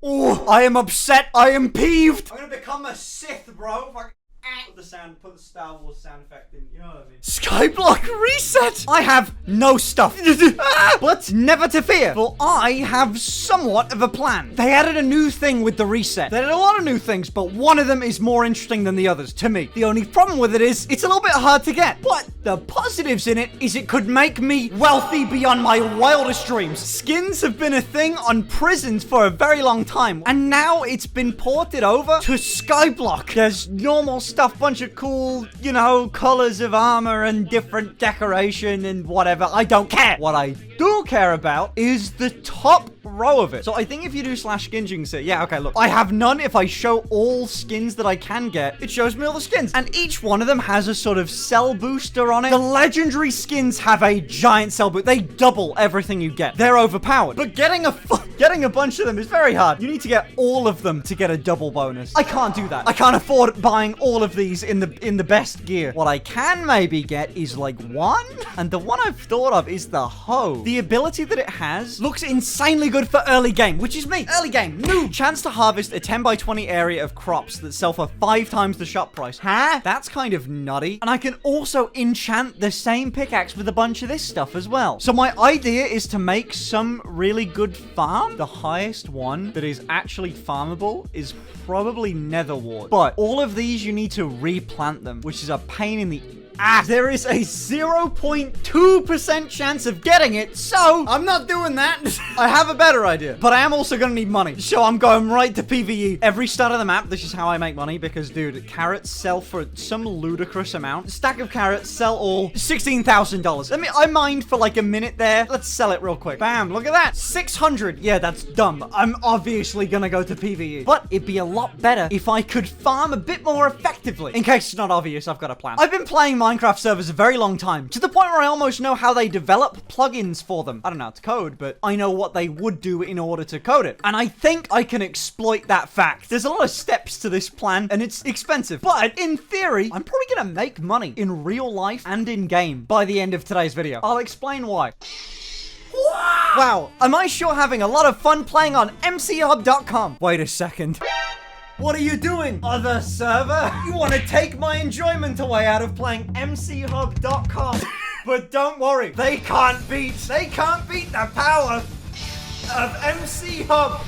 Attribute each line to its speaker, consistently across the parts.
Speaker 1: Oh, I am upset. I am peeved. I'm gonna become a Sith, bro. Put the Star Wars sound effect in, you know what I mean? Skyblock reset! I have no stuff. But never to fear, for I have somewhat of a plan. They added a new thing with the reset. They added a lot of new things, but one of them is more interesting than the others, to me. The only problem with it is, it's a little bit hard to get. But the positives in it is it could make me wealthy beyond my wildest dreams. Skins have been a thing on prisons for a very long time, and now it's been ported over to Skyblock. There's normal stuff, bunch of cool, you know, colors of armor and different decoration and whatever. I don't care. What I do care about is the top row of it. So I think if you do /skins, you can see, yeah, okay, look. I have none. If I show all skins that I can get, it shows me all the skins. And each one of them has a sort of cell booster on it. The legendary skins have a giant cell boost. They double everything you get. They're overpowered. But getting a bunch of them is very hard. You need to get all of them to get a double bonus. I can't do that. I can't afford buying all of these in the best gear. What I can maybe get is like one. And the one I've thought of is the hoe. The ability that it has looks insanely good for early game, which is me. Early game, new. Chance to harvest a 10 by 20 area of crops that sell for 5 times the shop price. Huh? That's kind of nutty. And I can also enchant the same pickaxe with a bunch of this stuff as well. So my idea is to make some really good farm. The highest one that is actually farmable is probably netherwart. But all of these, you need to replant them, which is a pain in the ass. There is a 0.2% chance of getting it, so I'm not doing that. I have a better idea, but I am also gonna need money, so I'm going right to PvE. Every start of the map, this is how I make money, because, dude, carrots sell for some ludicrous amount. Stack of carrots, sell all, $16,000. I mined for like a minute there. Let's sell it real quick. Bam, look at that. 600. Yeah, that's dumb. I'm obviously gonna go to PvE, but it'd be a lot better if I could farm a bit more effectively. In case it's not obvious, I've got a plan. I've been playing Minecraft servers a very long time, to the point where I almost know how they develop plugins for them. I don't know how to code, but I know what they would do in order to code it. And I think I can exploit that fact. There's a lot of steps to this plan, and it's expensive. But in theory, I'm probably gonna make money in real life and in game by the end of today's video. I'll explain why. Wow, am I sure having a lot of fun playing on mchub.com. Wait a second. What are you doing, other server? You want to take my enjoyment away out of playing mchub.com. But don't worry, they can't beat the power of mchub.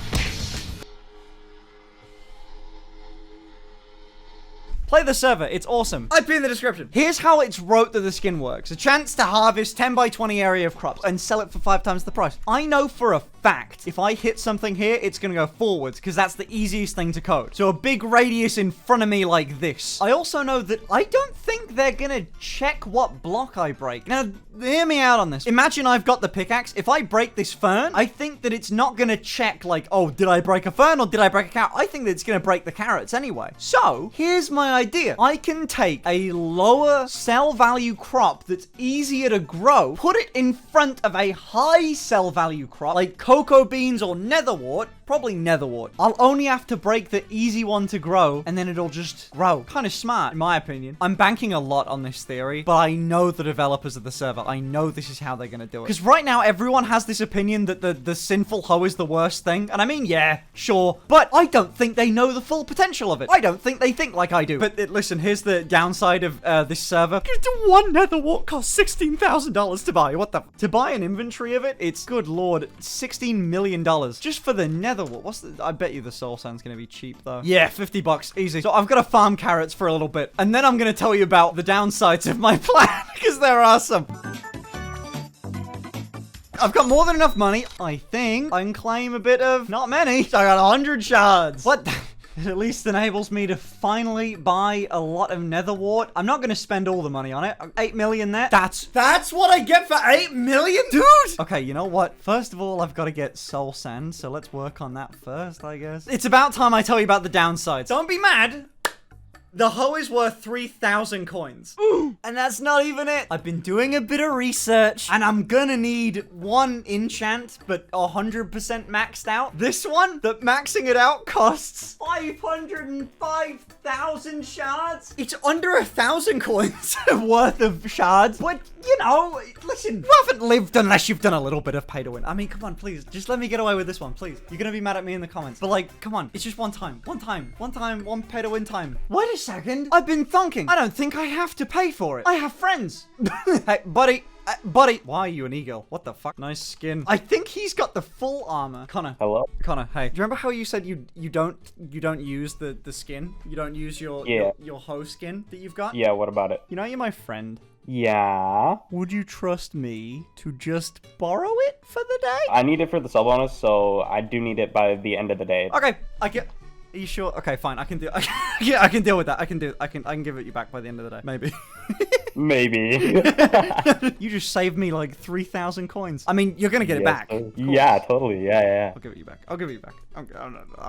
Speaker 1: Play the server, it's awesome. I've been in the description. Here's how it's wrote that the skin works. A chance to harvest 10 by 20 area of crops and sell it for 5 times the price. I know for a fact, if I hit something here, it's gonna go forwards, because that's the easiest thing to code. So a big radius in front of me like this. I also know that I don't think they're gonna check what block I break. Now, hear me out on this. Imagine I've got the pickaxe. If I break this fern, I think that it's not gonna check like, oh, did I break a fern or did I break a carrot? I think that it's gonna break the carrots anyway. So, here's my idea. I can take a lower sell value crop that's easier to grow, put it in front of a high sell value crop, like cocoa beans or netherwart, probably netherwart. I'll only have to break the easy one to grow, and then it'll just grow. Kind of smart, in my opinion. I'm banking a lot on this theory, but I know the developers of the server. I know this is how they're gonna do it. Because right now, everyone has this opinion that the sinful hoe is the worst thing. And I mean, yeah, sure. But I don't think they know the full potential of it. I don't think they think like I do. But listen, here's the downside of this server. One netherwart costs $16,000 to buy. What the? To buy an inventory of it, it's, good lord, $16 million. Just for the netherwart. What's the... I bet you the soul sand's gonna be cheap, though. Yeah, 50 bucks. Easy. So I've got to farm carrots for a little bit. And then I'm gonna tell you about the downsides of my plan. Because there are some. I've got more than enough money. I think I can claim a bit of... Not many. So I got 100 shards. What the... It at least enables me to finally buy a lot of netherwart. I'm not going to spend all the money on it. 8 million there. That's what I get for 8 million? Dude! Okay, you know what? First of all, I've got to get soul sand, so let's work on that first, I guess. It's about time I tell you about the downsides. Don't be mad. The hoe is worth 3,000 coins. And that's not even it. I've been doing a bit of research, and I'm gonna need one enchant, but 100% maxed out. This one, that maxing it out costs 505,000 shards. It's under 1,000 coins worth of shards. But, you know, listen, you haven't lived unless you've done a little bit of pay to win. I mean, come on, please. Just let me get away with this one, please. You're gonna be mad at me in the comments. But, like, come on. It's just one time. One pay to win time. Wait a second. I've been thunking. I don't think I have to pay for it. I have friends. Hey, buddy. Buddy. Why are you an eagle? What the fuck? Nice skin. I think he's got the full armor. Connor.
Speaker 2: Hello?
Speaker 1: Connor, hey. Do you remember how you said you don't use the skin? You don't use your hoe skin that you've got?
Speaker 2: Yeah, what about it?
Speaker 1: You know you're my friend.
Speaker 2: Yeah.
Speaker 1: Would you trust me to just borrow it for the day?
Speaker 2: I need it for the sub bonus, so I do need it by the end of the day.
Speaker 1: Okay, are you sure? Okay, fine. I can do. Yeah, I can deal with that. I can give it you back by the end of the day. Maybe.
Speaker 2: Maybe.
Speaker 1: You just saved me like 3,000 coins. I mean, you're gonna get it back.
Speaker 2: Yeah, totally. Yeah.
Speaker 1: I'll give it you back. I'll give it you back. I'll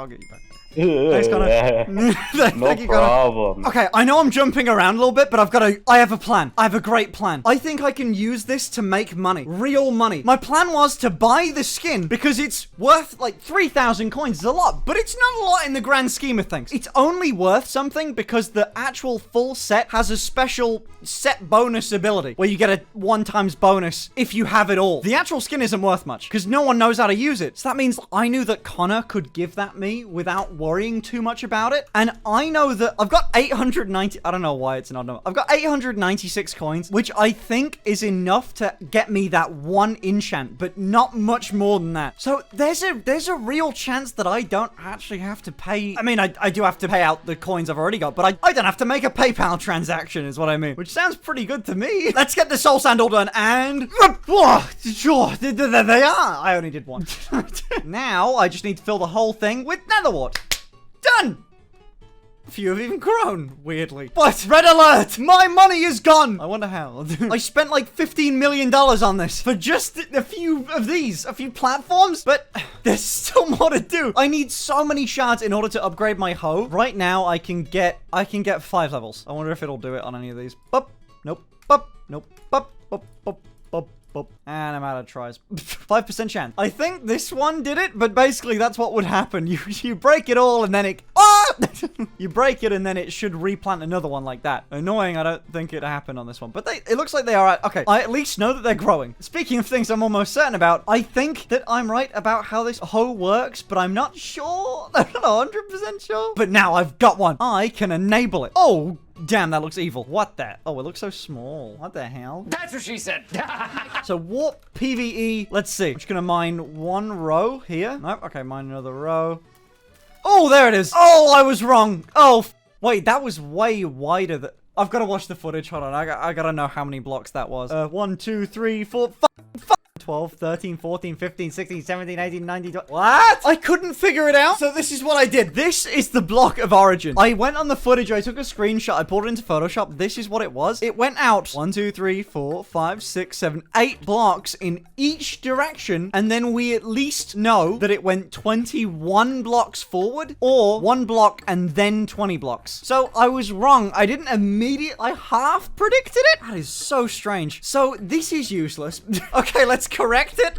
Speaker 1: get you back.
Speaker 2: Thanks,
Speaker 1: Connor.
Speaker 2: No
Speaker 1: Thank you,
Speaker 2: problem.
Speaker 1: Connor. Okay, I know I'm jumping around a little bit, but I have a plan. I have a great plan. I think I can use this to make money. Real money. My plan was to buy the skin because it's worth like 3,000 coins. It's a lot, but it's not a lot in the grand scheme of things. It's only worth something because the actual full set has a special set bonus ability where you get a 1x bonus if you have it all. The actual skin isn't worth much because no one knows how to use it. So that means I knew that Connor could give that me without worrying too much about it. And I know that I've got 890, I don't know why it's not enough. I've got 896 coins, which I think is enough to get me that one enchant, but not much more than that. So there's a real chance that I don't actually have to pay. I mean, I do have to pay out the coins I've already got, but I don't have to make a PayPal transaction is what I mean, which sounds pretty good to me. Let's get the soul sand all done and sure, there they are. I only did one. Now I just need to fill the whole thing with netherwort. Done! Few have even grown, weirdly. But, red alert! My money is gone! I wonder how. I spent like $15 million on this for just a few of these, a few platforms, but there's still more to do. I need so many shards in order to upgrade my hoe. Right now, I can get 5 levels. I wonder if it'll do it on any of these. Boop. Nope. Boop. Nope. Boop. Boop. Boop. Boop. Boop. And I'm out of tries. 5% chance. I think this one did it, but basically that's what would happen. You break it all and then it... You break it and then it should replant another one like that. Annoying, I don't think it happened on this one. But it looks like they are at... Okay, I at least know that they're growing. Speaking of things I'm almost certain about, I think that I'm right about how this hoe works, but I'm not sure. I'm not 100% sure. But now I've got one. I can enable it. Oh, damn, that looks evil. What the? Oh, it looks so small. What the hell?
Speaker 3: That's what she said.
Speaker 1: So warp PvE. Let's see. I'm just gonna mine one row here. Nope. Okay, mine another row. Oh, there it is. Oh, I was wrong. Oh, wait, that was way wider than... I've got to watch the footage. Hold on. I gotta know how many blocks that was. 1, 2, 3, 4, 5, 12, 13, 14, 15, 16, 17, 18, 19, 20. What? I couldn't figure it out. So this is what I did. This is the block of origin. I went on the footage. I took a screenshot. I pulled it into Photoshop. This is what it was. It went out 1, 2, 3, 4, 5, 6, 7, 8 blocks in each direction. And then we at least know that it went 21 blocks forward or 1 block and then 20 blocks. So I was wrong. I didn't immediately, I half predicted it. That is so strange. So this is useless. Okay, let's correct it.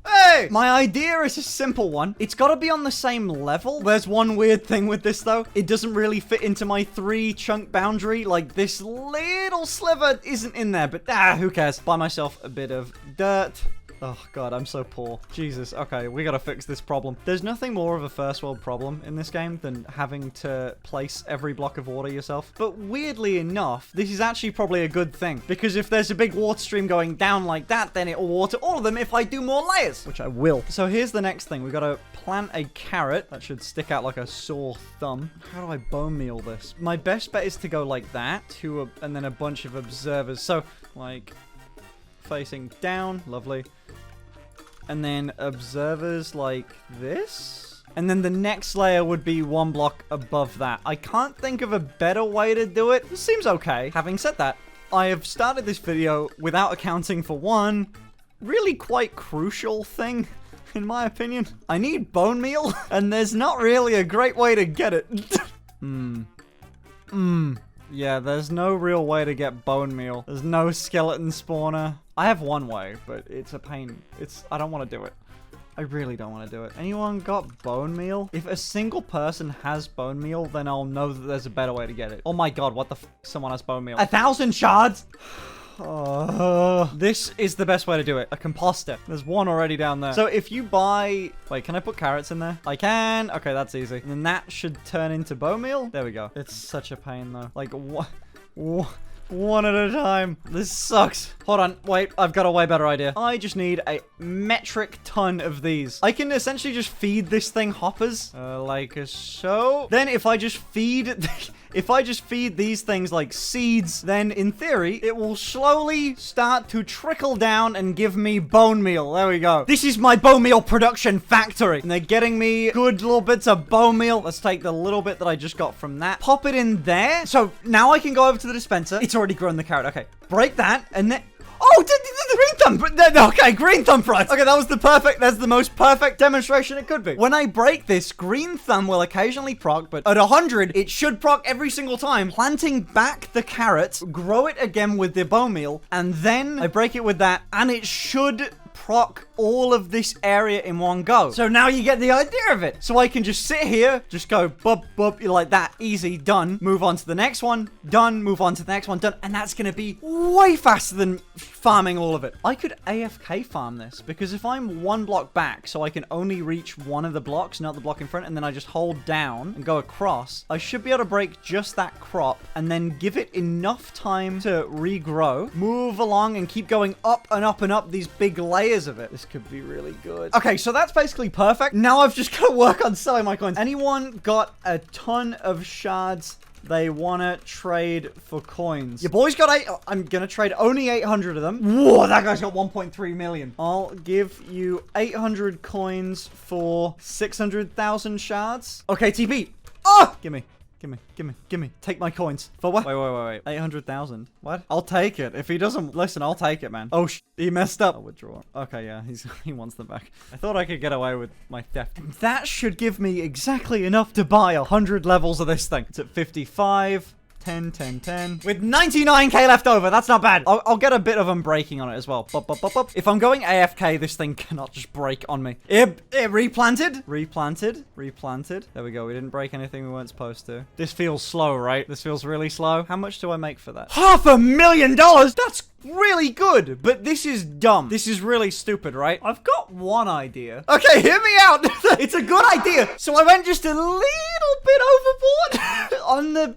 Speaker 1: Hey! My idea is a simple one. It's got to be on the same level. There's one weird thing with this, though. It doesn't really fit into my 3-chunk boundary. Like, this little sliver isn't in there, but who cares? Buy myself a bit of dirt. Oh, God, I'm so poor. Jesus. Okay, we gotta fix this problem. There's nothing more of a first world problem in this game than having to place every block of water yourself. But weirdly enough, this is actually probably a good thing. Because if there's a big water stream going down like that, then it will water all of them if I do more layers. Which I will. So here's the next thing. We gotta plant a carrot. That should stick out like a sore thumb. How do I bone meal this? My best bet is to go like that. And then a bunch of observers. So, like... facing down. Lovely. And then observers like this. And then the next layer would be 1 block above that. I can't think of a better way to do it. This seems okay. Having said that, I have started this video without accounting for one really quite crucial thing, in my opinion. I need bone meal, and there's not really a great way to get it. Yeah, there's no real way to get bone meal. There's no skeleton spawner. I have one way, but it's a pain. I don't want to do it. I really don't want to do it. Anyone got bone meal? If a single person has bone meal, then I'll know that there's a better way to get it. Oh my god, what the f? Someone has bone meal. 1,000 shards? This is the best way to do it. A composter. There's one already down there. So if you buy... Wait, can I put carrots in there? I can. Okay, that's easy. And then that should turn into bone meal. There we go. It's such a pain, though. Like, what? One at a time. This sucks. Hold on. Wait, I've got a way better idea. I just need a metric ton of these. I can essentially just feed this thing hoppers. Like so. Then if I just feed... If I just feed these things like seeds, then in theory, it will slowly start to trickle down and give me bone meal. There we go. This is my bone meal production factory. And they're getting me good little bits of bone meal. Let's take the little bit that I just got from that. Pop it in there. So now I can go over to the dispenser. It's already grown the carrot. Okay. Break that and then... Oh, the green thumb. Okay, green thumb fries. Okay, that was that's the most perfect demonstration it could be. When I break this, green thumb will occasionally proc, but at 100, it should proc every single time. Planting back the carrots, grow it again with the bone meal, and then I break it with that, and it should proc all of this area in one go. So now you get the idea of it. So I can just sit here, just go bub, like that. Easy, done. Move on to the next one, done. Move on to the next one, done. And that's going to be way faster than farming all of it. I could AFK farm this because if I'm one block back, so I can only reach one of the blocks, not the block in front, and then I just hold down and go across, I should be able to break just that crop and then give it enough time to regrow, move along and keep going up and up and up these big layers of it. This could be really good. Okay, so that's basically perfect. Now I've just got to work on selling my coins. Anyone got a ton of shards they want to trade for coins? Your boy's got I'm going to trade only 800 of them. Whoa, that guy's got 1.3 million. I'll give you 800 coins for 600,000 shards. Okay, TP. Oh! Gimme. Take my coins. For what? Wait. 800,000. What? I'll take it. If he doesn't listen, I'll take it, man. Oh, he messed up. I'll withdraw. Okay, yeah, he wants them back. I thought I could get away with my theft. That should give me exactly enough to buy 100 levels of this thing. It's at 55. 10. With 99k left over. That's not bad. I'll get a bit of unbreaking on it as well. If I'm going AFK, this thing cannot just break on me. It replanted. Replanted. There we go. We didn't break anything we weren't supposed to. This feels slow, right? This feels really slow. How much do I make for that? $500,000! That's really good, but this is dumb. This is really stupid, right? I've got one idea. Okay, hear me out. It's a good idea. So I went just a little bit overboard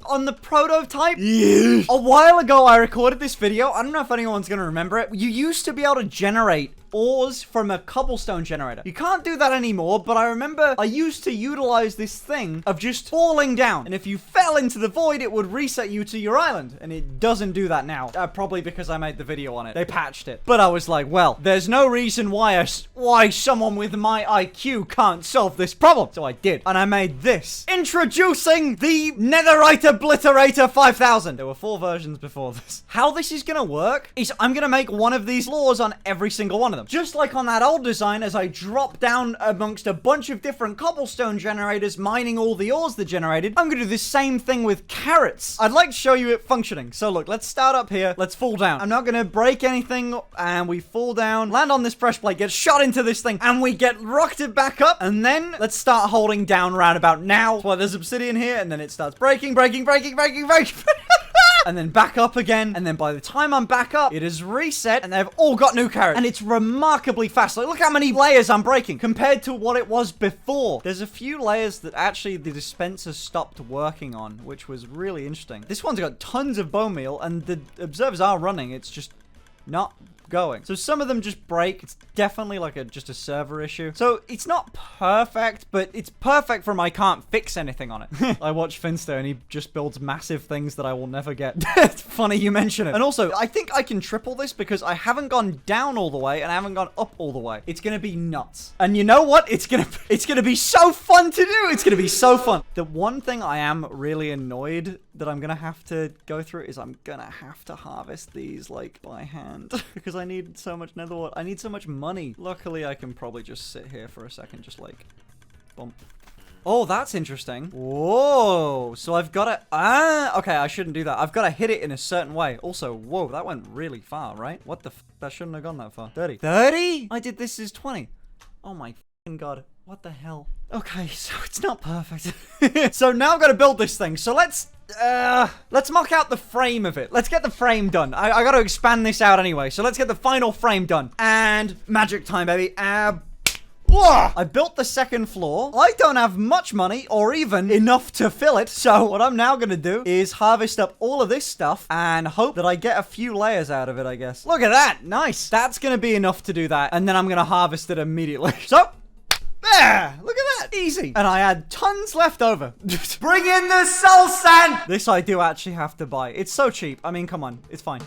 Speaker 1: on the prototype. Yes. A while ago, I recorded this video. I don't know if anyone's gonna remember it. You used to be able to generate ores from a cobblestone generator. You can't do that anymore, but I remember I used to utilize this thing of just falling down. And if you fell into the void, it would reset you to your island. And it doesn't do that now. Probably because I made the video on it. They patched it. But I was like, well, there's no reason why someone with my IQ can't solve this problem. So I did. And I made this. Introducing the netherriter obliterator 5000. There were 4 versions before this. How this is gonna work is I'm gonna make one of these laws on every single one of them. Just like on that old design, as I drop down amongst a bunch of different cobblestone generators, mining all the ores that generated, I'm gonna do the same thing with carrots. I'd like to show you it functioning. So look, let's start up here. Let's fall down. I'm not gonna break anything, and we fall down, land on this pressure plate, get shot into this thing, and we get rocketed back up, and then let's start holding down round about now. That's why there's obsidian here, and then it starts breaking. And then back up again. And then by the time I'm back up, it is reset and they've all got new carrots. And it's remarkably fast. Like, look how many layers I'm breaking compared to what it was before. There's a few layers that actually the dispenser stopped working on, which was really interesting. This one's got tons of bone meal and the observers are running. It's just not going. So some of them just break. It's definitely like just a server issue. So it's not perfect, but it's perfect from I can't fix anything on it. I watch Finster and he just builds massive things that I will never get. It's funny you mention it. And also, I think I can triple this because I haven't gone down all the way and I haven't gone up all the way. It's gonna be nuts. And you know what? It's gonna be so fun to do. It's gonna be so fun. The one thing I am really annoyed that I'm gonna have to go through is I'm gonna have to harvest these like by hand because I need so much netherwort. I need so much money. Luckily, I can probably just sit here for a second, just like bump, Oh, that's interesting. Whoa. So I've got to... okay, I shouldn't do that. I've got to hit it in a certain way. Also, whoa, that went really far, right? What the f... That shouldn't have gone that far. 30. 30? I did this as 20. Oh my f***ing god. What the hell? Okay, so it's not perfect. So now I've got to build this thing. So let's mock out the frame of it. Let's get the frame done. I got to expand this out anyway. So let's get the final frame done. And magic time, baby. Whoa! I built the second floor. I don't have much money or even enough to fill it. So what I'm now going to do is harvest up all of this stuff and hope that I get a few layers out of it, I guess. Look at that. Nice. That's going to be enough to do that. And then I'm going to harvest it immediately. So... there! Look at that! Easy! And I had tons left over. Bring in the soul sand! This I do actually have to buy. It's so cheap. I mean, come on. It's fine.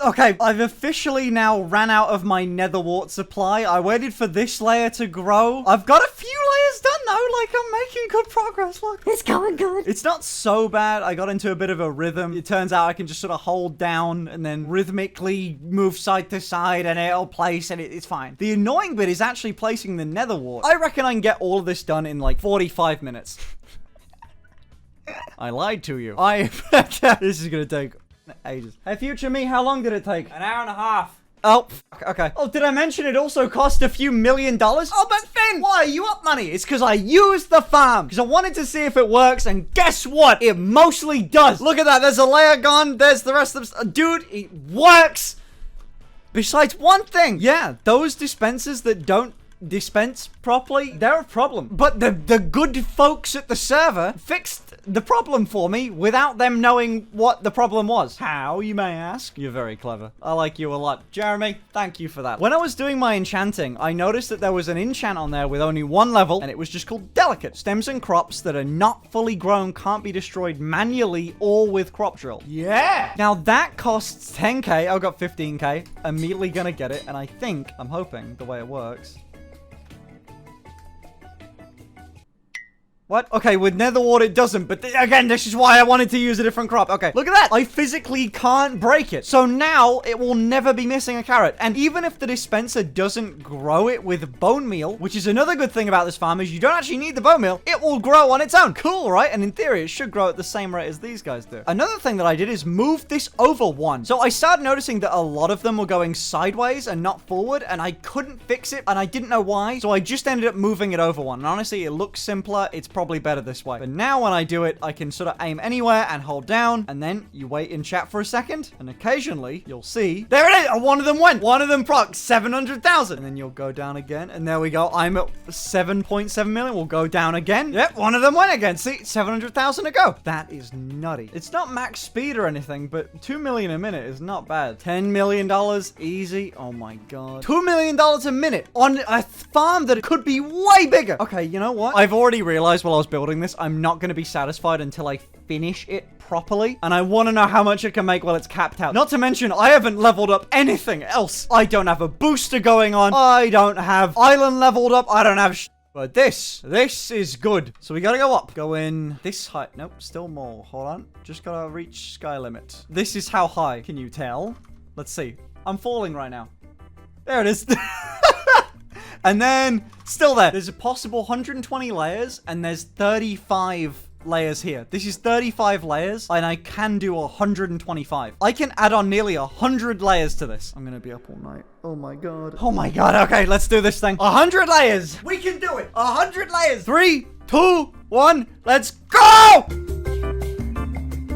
Speaker 1: Okay, I've officially now ran out of my nether wart supply. I waited for this layer to grow. I've got a few layers done though. Like, I'm making good progress. Look.
Speaker 3: It's going good.
Speaker 1: It's not so bad. I got into a bit of a rhythm. It turns out I can just sort of hold down and then rhythmically move side to side and it'll place and it's fine. The annoying bit is actually placing the nether wart. I reckon I can get all of this done in like 45 minutes. I lied to you. This is gonna take... ages. Hey, future me, how long did it take?
Speaker 4: An hour and a half.
Speaker 1: Oh, okay. Oh, did I mention it also cost a few $1 million? Oh, but Finn, why are you up money? It's because I used the farm. Because I wanted to see if it works, and guess what? It mostly does. Look at that. There's a layer gone. There's the rest of the... dude, it works. Besides one thing. Yeah, those dispensers that don't dispense properly, they're a problem. But the good folks at the server fixed the problem for me without them knowing what the problem was. How, you may ask? You're very clever. I like you a lot. Jeremy, thank you for that. When I was doing my enchanting, I noticed that there was an enchant on there with only one level, and it was just called Delicate. Stems and crops that are not fully grown can't be destroyed manually or with crop drill. Yeah! Now that costs 10k. I got 15k. Immediately gonna get it, and I'm hoping the way it works. What? Okay, with nether wart it doesn't, but again, this is why I wanted to use a different crop. Okay, look at that. I physically can't break it. So now it will never be missing a carrot. And even if the dispenser doesn't grow it with bone meal, which is another good thing about this farm, is you don't actually need the bone meal. It will grow on its own. Cool, right? And in theory, it should grow at the same rate as these guys do. Another thing that I did is move this over one. So I started noticing that a lot of them were going sideways and not forward, and I couldn't fix it, and I didn't know why. So I just ended up moving it over one. And honestly, it looks simpler. It's probably better this way. But now when I do it, I can sort of aim anywhere and hold down, and then you wait in chat for a second, and occasionally you'll see, there it is. Oh, one of them went. One of them proc 700,000. And then you'll go down again, and there we go. I'm at 7.7 million. We'll go down again. Yep, one of them went again. See, 700,000 to go. That is nutty. It's not max speed or anything, but 2 million a minute is not bad. $10 million easy. Oh my god. $2 million a minute on a farm that could be way bigger. Okay, you know what? I've already realized while I was building this, I'm not going to be satisfied until I finish it properly, and I want to know how much it can make while it's capped out. Not to mention, I haven't leveled up anything else. I don't have a booster going on. I don't have island leveled up. I don't have but this is good. So we gotta go up. Go in this height. Nope, still more. Hold on. Just gotta reach sky limit. This is how high. Can you tell? Let's see. I'm falling right now. There it is. And then, still there. There's a possible 120 layers, and there's 35 layers here. This is 35 layers, and I can do 125. I can add on nearly 100 layers to this. I'm gonna be up all night. Oh my god. Oh my god. Okay, let's do this thing. 100 layers. We can do it. 100 layers. 3, 2, 1. Let's go!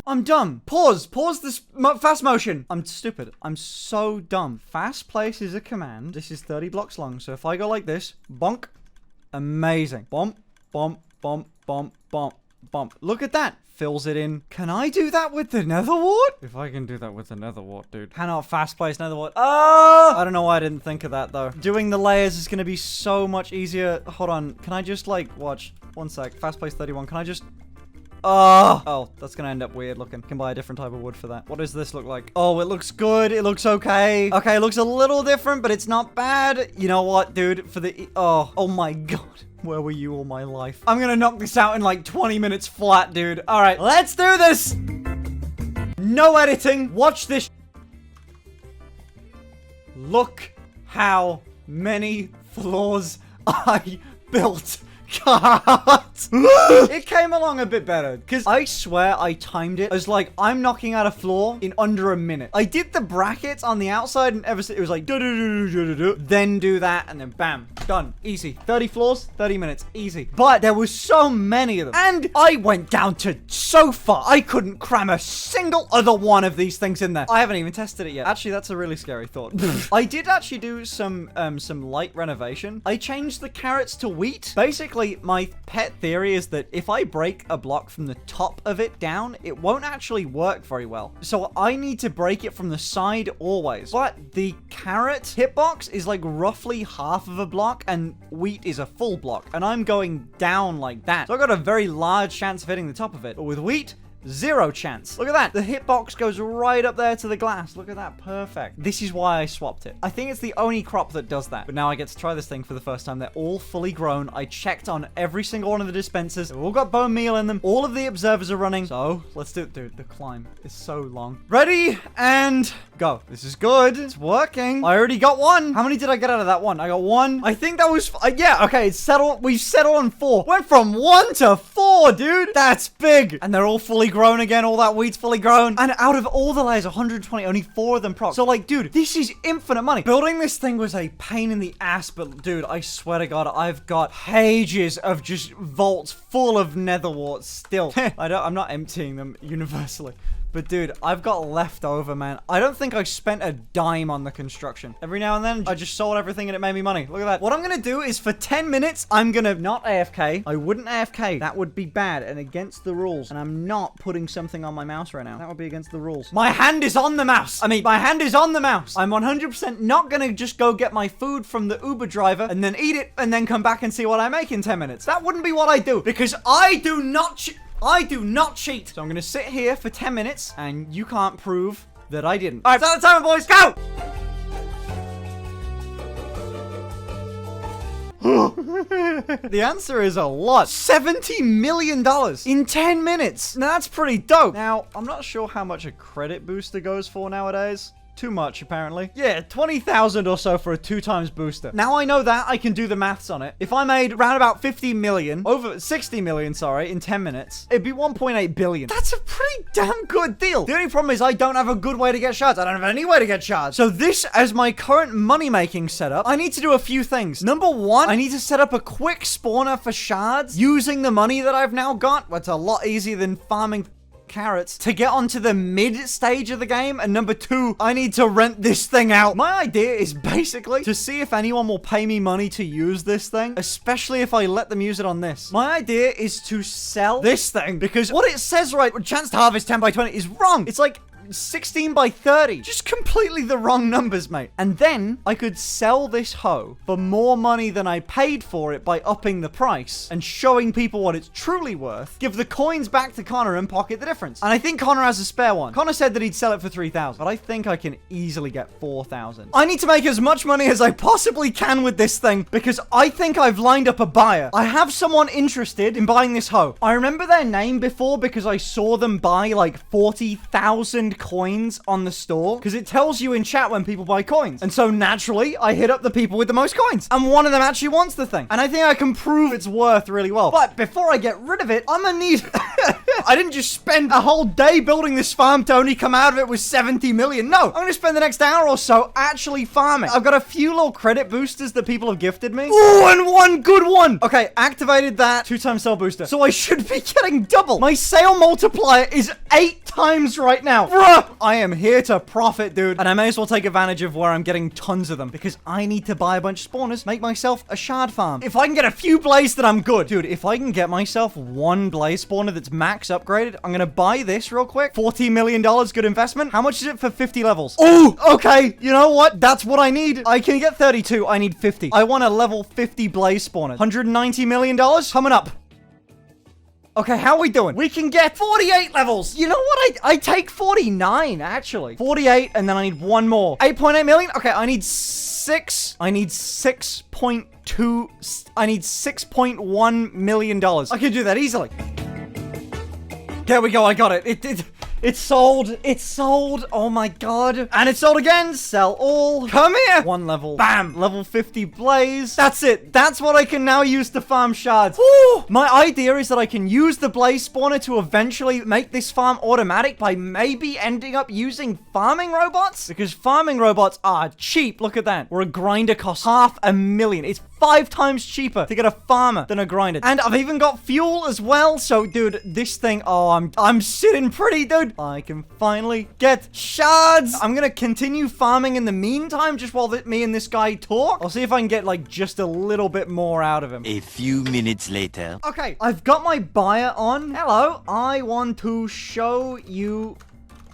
Speaker 1: I'm dumb. Pause this fast motion. I'm stupid. I'm so dumb. Fast place is a command. This is 30 blocks long. So if I go like this, bonk, amazing. Bump, bump, bump, bump, bump, bump. Look at that. Fills it in. Can I do that with the nether wart? If I can do that with the nether wart, dude. Cannot fast place nether wart. Oh! I don't know why I didn't think of that, though. Doing the layers is going to be so much easier. Hold on. Can I just, like, watch? One sec. Fast place 31. Can I just... Oh, that's gonna end up weird looking. Can buy a different type of wood for that. What does this look like? Oh, it looks good. It looks okay. Okay, it looks a little different, but it's not bad. You know what, dude? For the... Oh my god. Where were you all my life? I'm gonna knock this out in like 20 minutes flat, dude. All right, let's do this. No editing. Watch this. Look how many floors I built cards. It came along a bit better because I swear I timed it as like I'm knocking out a floor in under a minute. I did the brackets on the outside and it was like then do that and then bam, done, easy. 30 floors, 30 minutes, easy. But there was so many of them and I went down to so far I couldn't cram a single other one of these things in there. I haven't even tested it yet. Actually, that's a really scary thought. I did actually do some light renovation. I changed the carrots to wheat. Basically, my pet theory is that if I break a block from the top of it down, it won't actually work very well. So I need to break it from the side always. But the carrot hitbox is like roughly half of a block and wheat is a full block. And I'm going down like that. So I got a very large chance of hitting the top of it. But with wheat, zero chance. Look at that. The hitbox goes right up there to the glass. Look at that. Perfect. This is why I swapped it. I think it's the only crop that does that. But now I get to try this thing for the first time. They're all fully grown. I checked on every single one of the dispensers. They've all got bone meal in them. All of the observers are running. So let's do it. Dude, the climb is so long. Ready and go. This is good. It's working. I already got one. How many did I get out of that one? I got one. I think that was... yeah, okay. It's settled. We've settled on 4. Went from 1 to 4, dude. That's big. And they're all fully grown again. All that wheat's fully grown. And out of all the layers, 120, only 4 of them proc. So like, dude, this is infinite money. Building this thing was a pain in the ass, but dude, I swear to God, I've got pages of just vaults full of nether warts still. I'm not emptying them universally. But dude, I've got leftover, man. I don't think I spent a dime on the construction. Every now and then, I just sold everything and it made me money. Look at that. What I'm gonna do is for 10 minutes, I'm gonna not AFK. I wouldn't AFK. That would be bad and against the rules. And I'm not putting something on my mouse right now. That would be against the rules. My hand is on the mouse. My hand is on the mouse. I'm 100% not gonna just go get my food from the Uber driver and then eat it and then come back and see what I make in 10 minutes. That wouldn't be what I do because I do not cheat. So I'm going to sit here for 10 minutes and you can't prove that I didn't. All right, start the timer, boys. Go! The answer is a lot. $70 million in 10 minutes. Now, that's pretty dope. Now, I'm not sure how much a credit booster goes for nowadays. Too much, apparently. Yeah, 20,000 or so for a 2x booster. Now I know that, I can do the maths on it. If I made around about 50 million, over 60 million, sorry, in 10 minutes, it'd be 1.8 billion. That's a pretty damn good deal. The only problem is I don't have a good way to get shards. I don't have any way to get shards. So this, as my current money-making setup, I need to do a few things. Number one, I need to set up a quick spawner for shards using the money that I've now got. That's a lot easier than farming carrots to get onto the mid stage of the game. And number two, I need to rent this thing out. My idea is basically to see if anyone will pay me money to use this thing, especially if I let them use it on this. My idea is to sell this thing because what it says, right, chance to harvest 10 by 20 is wrong. It's like 16 by 30. Just completely the wrong numbers, mate. And then I could sell this hoe for more money than I paid for it by upping the price and showing people what it's truly worth, give the coins back to Connor and pocket the difference. And I think Connor has a spare one. Connor said that he'd sell it for 3,000, but I think I can easily get 4,000. I need to make as much money as I possibly can with this thing because I think I've lined up a buyer. I have someone interested in buying this hoe. I remember their name before because I saw them buy like 40,000 coins on the store because it tells you in chat when people buy coins. And so naturally, I hit up the people with the most coins. And one of them actually wants the thing. And I think I can prove its worth really well. But before I get rid of it, I'm gonna need... I didn't just spend a whole day building this farm to only come out of it with 70 million. No, I'm gonna spend the next hour or so actually farming. I've got a few little credit boosters that people have gifted me. Ooh, and one good one. Okay, activated that 2x sale booster. So I should be getting double. My sale multiplier is 8 times right now. Bruh, I am here to profit, dude. And I may as well take advantage of where I'm getting tons of them because I need to buy a bunch of spawners, make myself a shard farm. If I can get a few blaze, then I'm good. Dude, if I can get myself one blaze spawner that's max upgraded, I'm gonna buy this real quick. $40 million, good investment. How much is it for 50 levels? Oh, okay. You know what? That's what I need. I can get 32. I need 50. I want a level 50 blaze spawner. $190 million coming up. Okay, how are we doing? We can get 48 levels. You know what? I take 49, actually. 48, and then I need one more. 8.8 million? Okay, I need 6. I need 6.2. I need $6.1 million. I can do that easily. There we go. I got it. It's sold. It's sold. Oh my god. And it's sold again. Sell all. Come here. One level. Bam. Level 50 blaze. That's it. That's what I can now use to farm shards. Woo! My idea is that I can use the blaze spawner to eventually make this farm automatic by maybe ending up using farming robots, because farming robots are cheap. Look at that. Where a grinder costs $500,000. It's 5 times cheaper to get a farmer than a grinder. And I've even got fuel as well. So, dude, this thing, oh, I'm sitting pretty, dude. I can finally get shards. I'm gonna continue farming in the meantime, just while me and this guy talk. I'll see if I can get, like, just a little bit more out of him.
Speaker 3: A few minutes later.
Speaker 1: Okay, I've got my buyer on. Hello, I want to show you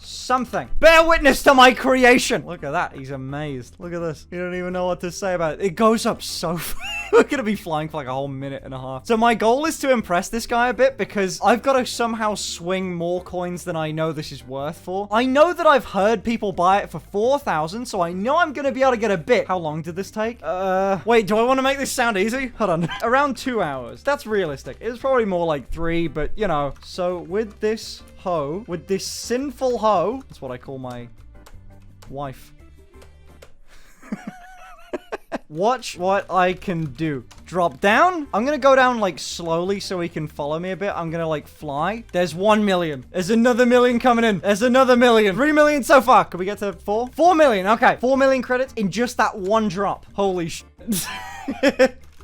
Speaker 1: something. Bear witness to my creation. Look at that. He's amazed. Look at this. You don't even know what to say about it. It goes up so fast. We're gonna be flying for like a whole minute and a half. So my goal is to impress this guy a bit, because I've got to somehow swing more coins than I know this is worth for. I know that I've heard people buy it for 4,000, so I know I'm gonna be able to get a bit. How long did this take? Wait, do I want to make this sound easy? Hold on. Around 2 hours. That's realistic. It was probably more like 3, but you know. So with this hoe, with this sinful hoe, that's what I call my wife. Watch what I can do. Drop down. I'm gonna go down like slowly so he can follow me a bit. I'm gonna like fly. There's 1 million. There's another million coming in. There's another million. 3 million so far. Can we get to 4? 4 million. Okay. 4 million credits in just that one drop. Holy shit.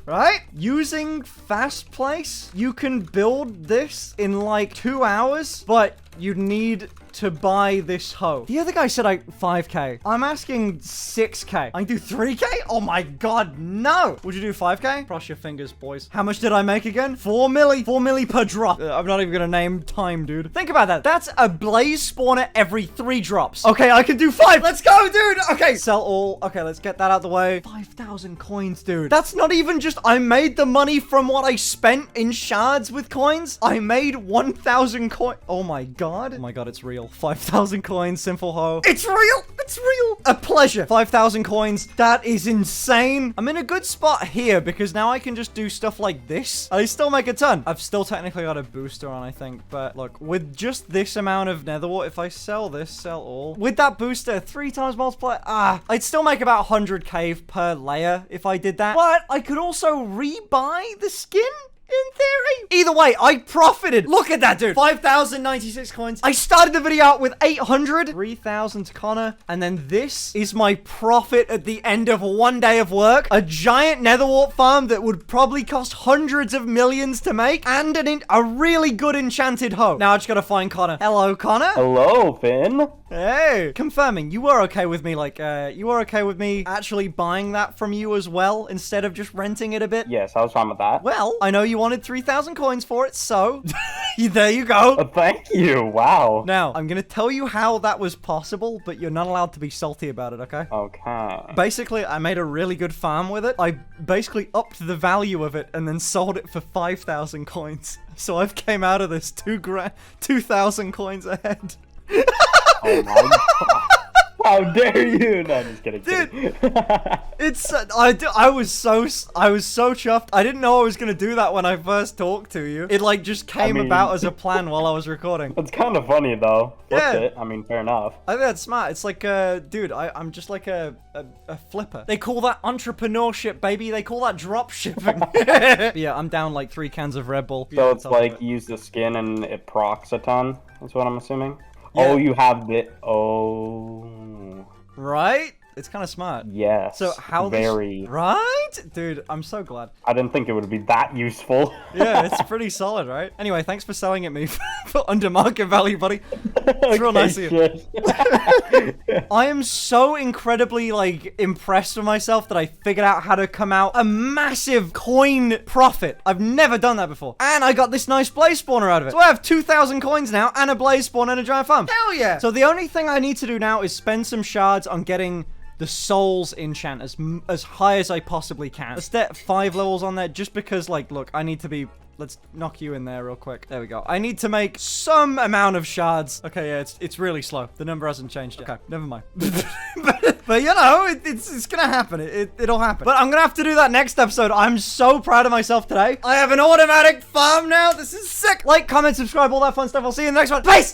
Speaker 1: Right? Using Fast Place, you can build this in like 2 hours, but you'd need to buy this hoe. The other guy said 5k. I'm asking 6k. I can do 3k? Oh my god, no. Would you do 5k? Cross your fingers, boys. How much did I make again? 4 milli. 4 milli per drop. I'm not even gonna name time, dude. Think about that. That's a blaze spawner every 3 drops. Okay, I can do 5. Let's go, dude. Okay, sell all. Okay, let's get that out the way. 5,000 coins, dude. That's not even just, I made the money from what I spent in shards with coins. I made 1,000 coins. Oh my god. Oh my god, it's real. 5,000 coins, simple hoe. It's real! It's real! A pleasure. 5,000 coins. That is insane. I'm in a good spot here because now I can just do stuff like this. I still make a ton. I've still technically got a booster on, I think. But look, with just this amount of netherwort, if I sell this, sell all. With that booster, 3 times multiplier, I'd still make about 100k per layer if I did that. But I could also rebuy the skin. In theory. Either way, I profited. Look at that, dude. 5,096 coins. I started the video out with 800. 3,000 to Connor. And then this is my profit at the end of 1 day of work. A giant netherwart farm that would probably cost hundreds of millions to make. And a really good enchanted hoe. Now I just gotta find Connor. Hello, Connor.
Speaker 2: Hello, Finn.
Speaker 1: Hey. Confirming, you were okay with me, like, you were okay with me actually buying that from you as well, instead of just renting it a bit?
Speaker 2: Yes, I was fine with that.
Speaker 1: Well, I know you wanted 3,000 coins for it, so there you go.
Speaker 2: Thank you. Wow.
Speaker 1: Now, I'm gonna tell you how that was possible, but you're not allowed to be salty about it, okay?
Speaker 2: Okay.
Speaker 1: Basically, I made a really good farm with it. I basically upped the value of it and then sold it for 5,000 coins. So I've came out of this 2,000 coins ahead.
Speaker 2: Oh my god. How dare you? No, I'm just kidding.
Speaker 1: Dude, it's I was so chuffed. I didn't know I was gonna do that when I first talked to you. It like just came about as a plan while I was recording.
Speaker 2: It's kind of funny though.
Speaker 1: Yeah.
Speaker 2: It. I mean, fair enough.
Speaker 1: I think that's smart. It's like, dude, I'm just like a flipper. They call that entrepreneurship, baby. They call that drop shipping. Yeah, I'm down like 3 cans of Red Bull.
Speaker 2: So
Speaker 1: Yeah,
Speaker 2: it's like use the skin and it procs a ton. That's what I'm assuming.
Speaker 1: Yeah.
Speaker 2: Oh, you have the. Oh.
Speaker 1: Right? It's kind of smart.
Speaker 2: Yes.
Speaker 1: So how
Speaker 2: very.
Speaker 1: Right? Dude, I'm so glad.
Speaker 2: I didn't think it would be that useful.
Speaker 1: Yeah, it's pretty solid, right? Anyway, thanks for selling it me for under market value, buddy. It's real nice of you. I am so incredibly, like, impressed with myself that I figured out how to come out a massive coin profit. I've never done that before. And I got this nice blaze spawner out of it. So I have 2,000 coins now and a blaze spawner and a giant farm. Hell yeah! So the only thing I need to do now is spend some shards on getting the souls enchant as high as I possibly can. Let's get 5 levels on there just because, like, look, I need to be... Let's knock you in there real quick. There we go. I need to make some amount of shards. Okay, yeah, it's really slow. The number hasn't changed yet. Okay, never mind. but you know, it's gonna happen. It'll happen. But I'm gonna have to do that next episode. I'm so proud of myself today. I have an automatic farm now. This is sick. Like, comment, subscribe, all that fun stuff. I'll see you in the next one. Peace!